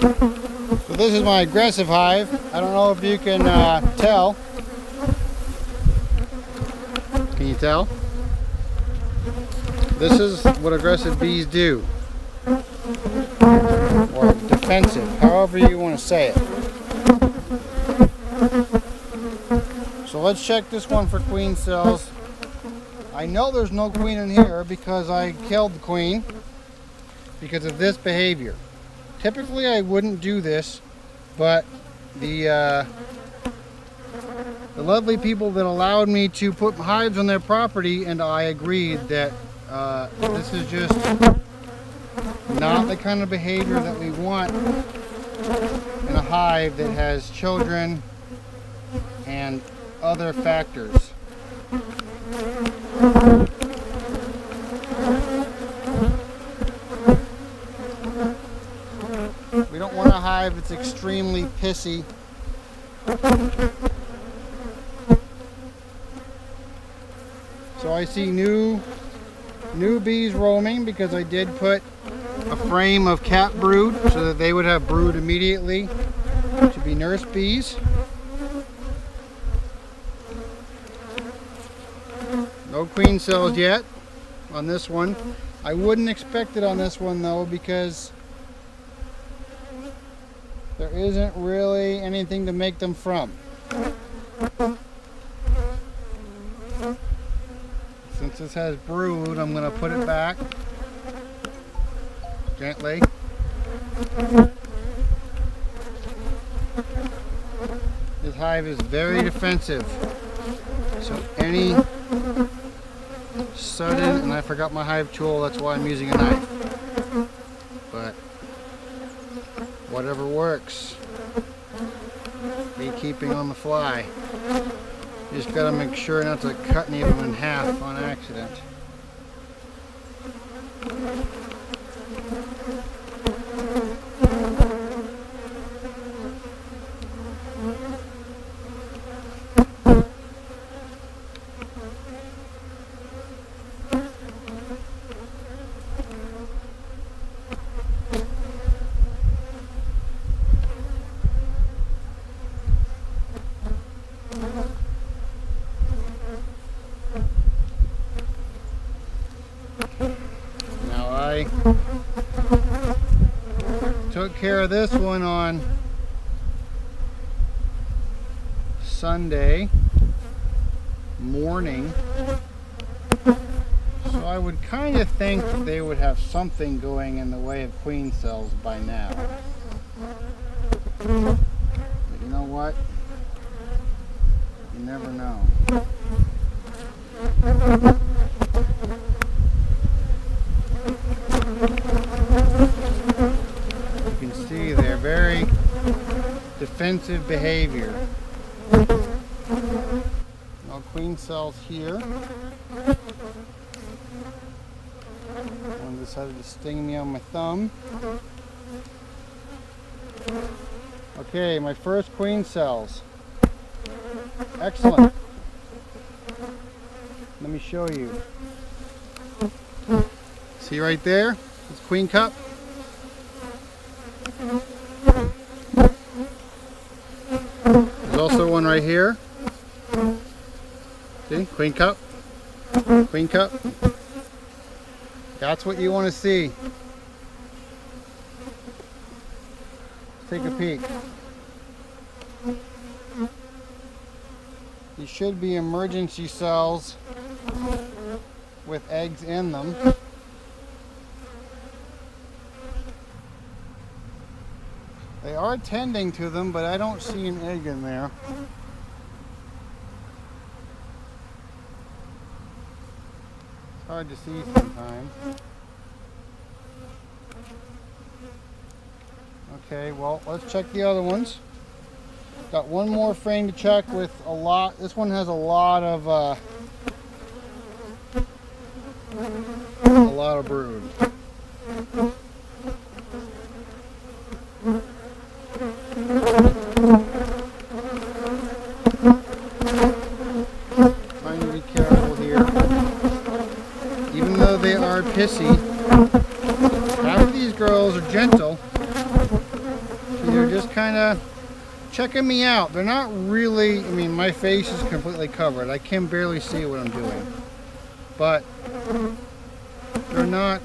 So this is my aggressive hive. I don't know if you can tell. Can you tell? This is what aggressive bees do. Or defensive, however you want to say it. So let's check this one for queen cells. I know there's no queen in here because I killed the queen because of this behavior. Typically I wouldn't do this, but the lovely people that allowed me to put hives on their property, and I agreed that this is just not the kind of behavior that we want in a hive that has children and other factors. We don't want a hive that's extremely pissy. So I see new bees roaming because I did put a frame of cat brood so that they would have brood immediately to be nurse bees. No queen cells yet on this one. I wouldn't expect it on this one though, because there isn't really anything to make them from. Since this has brood, I'm going to put it back gently. This hive is very defensive, so any sudden, and I forgot my hive tool, that's why I'm using a knife, but whatever works. Beekeeping on the fly. You just gotta make sure not to cut any of them in half on accident. Now I took care of this one on Sunday morning, so I would kind of think that they would have something going in the way of queen cells by now. But you know what? You never know. You can see they're very defensive behavior. No queen cells here. One decided to sting me on my thumb. Okay, my first queen cells. Excellent. Let me show you. See right there? It's queen cup. There's also one right here. See? Queen cup. Queen cup. That's what you want to see. Let's take a peek. These should be emergency cells with eggs in them. They are tending to them, but I don't see an egg in there. It's hard to see sometimes. Okay, well, let's check the other ones. Got one more frame to check with a lot. This one has a lot of brood. Trying to be careful here. Even though they are pissy, half of these girls are gentle. they're just kind of checking me out. They're not really, I mean, my face is completely covered. I can barely see what I'm doing. But they're not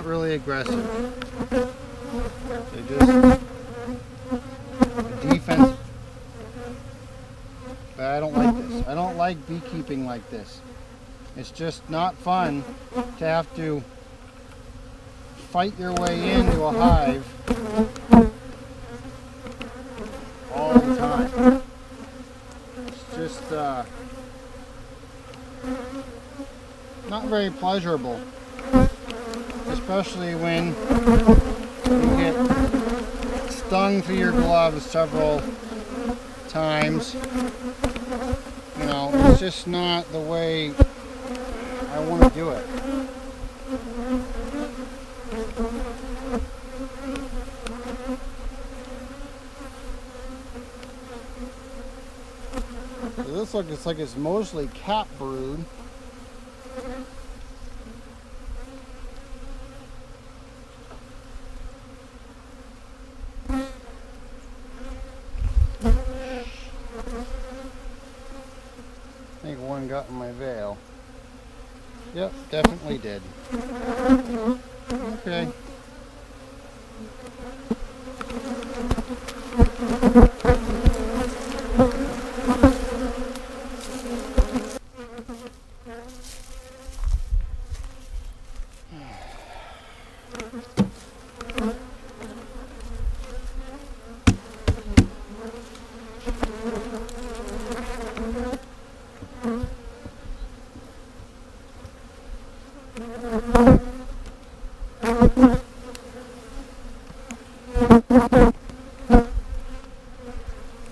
really aggressive. They just defense. But I don't like this. I don't like beekeeping like this. It's just not fun to have to fight your way into a hive all the time. It's just not very pleasurable, especially when you get stung through your gloves several times. You know, it's just not the way I want to do it. So this looks like it's mostly cat brood. I think one got in my veil. Yep, definitely did. Okay.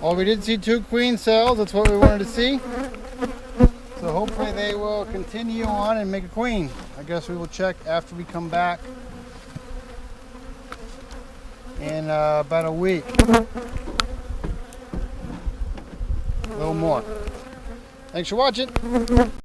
Well, we did see 2 queen cells. That's what we wanted to see. So hopefully they will continue on and make a queen. I guess we will check after we come back in about a week. A little more. Thanks for watching.